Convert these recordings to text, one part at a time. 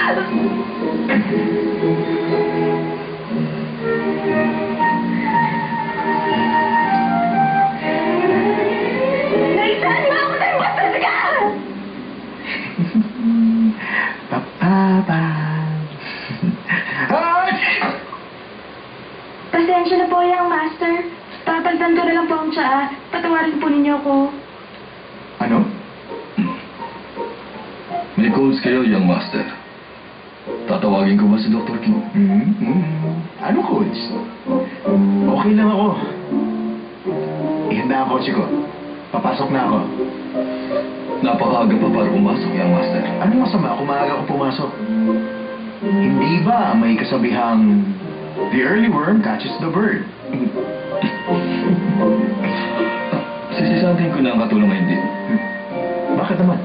Naisahan mo ako ng bastos ka! Papapa. Pasensya na po yung master. Tataltan ko na lang po ang tsaa. Patawarin po ninyo ako. Ano? May codes kayo, young master. Tatawagin ko ba si Dr. King? Ano, coach? Okay lang ako. Ihanda ang kotse ko. Papasok na ako. Napakaaga pa para pumasok, young master. Ano masama kung maaga ko pumasok? Hindi ba may kasabihang the early worm catches the bird? Sisisantin ko na ang katulong ngayon din. Bakit naman?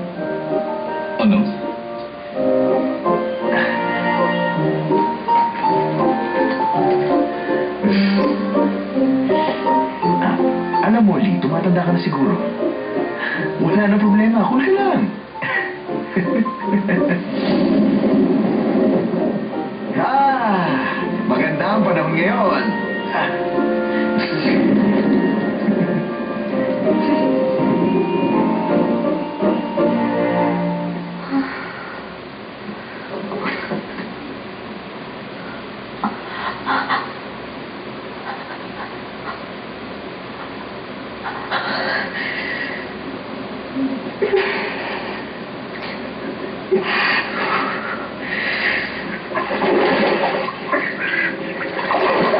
Ano? Alam mo, Lee, tumatanda ka na siguro. Wala na problema. Cool ka lang. Maganda ang panahon ngayon.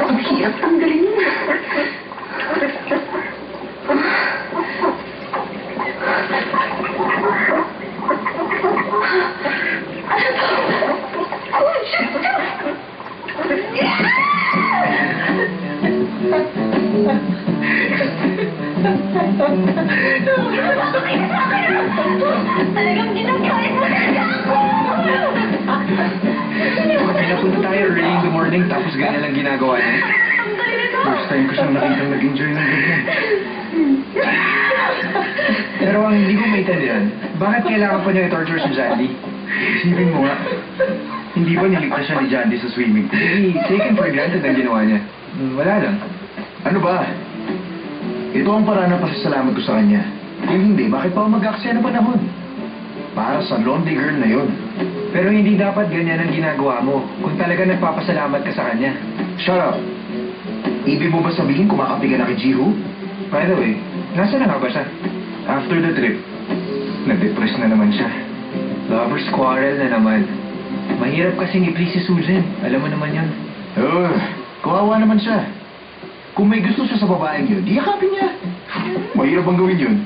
Ang hirap tanggalin yun. Talagang ginagkait mo talaga ako! Pinapunta tayo early in the morning tapos ganyan lang ginagawa niya. Ang galing ito! First time ko siyang nakitang nag-enjoy ng ganyan. Pero ang hindi ko maintindihan, bakit kailangan pa niya i-torture si Jandy? Isipin mo nga, hindi ba niligtas siya ni Jandy sa swimming pool? Hindi, taken for granted ang ginawa niya. Wala lang. Ano ba? Ito ang paraan ng pasasalamat ko sa kanya. Yung hindi, bakit pa ako mag-aksaya ng panahon? Para sa lonely girl na yun. Pero hindi dapat ganyan ang ginagawa mo kung talaga nagpapasalamat ka sa kanya. Shut up! Ibig mo ba sabihin kumakapi ka na kay Jiho? By the way, nasa na nga ba siya? After the trip, nag-depress na naman siya. Lovers quarrel na naman. Mahirap kasing i-please si Susan. Alam mo naman yun. Kawawa naman siya. Kung may gusto siya sa babaeng yun, di yakapin niya. Mahirap bang gawin yun?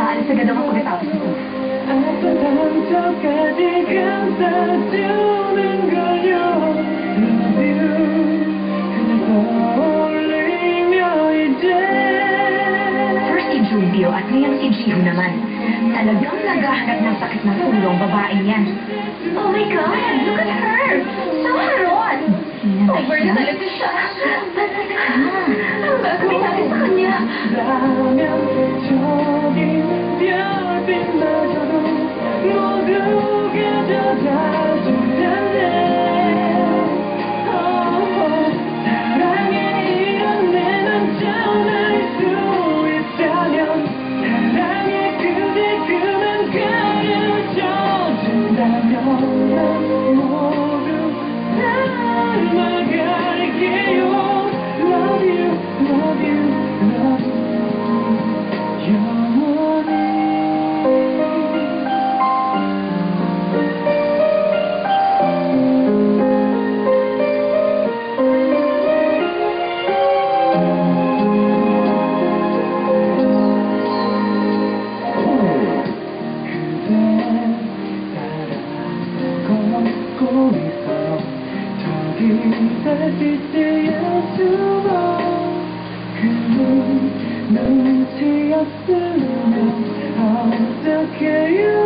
Aalis agad ako pagkatapos nito. First injury, Leo at ngayon si Jiho naman. Talagang naghahanap ng sakit ng ulo ang babaeng yan. Oh my God! Look at her! So harot! Over na talaga siya. Ang gagawin natin sa kanya? 어떡해요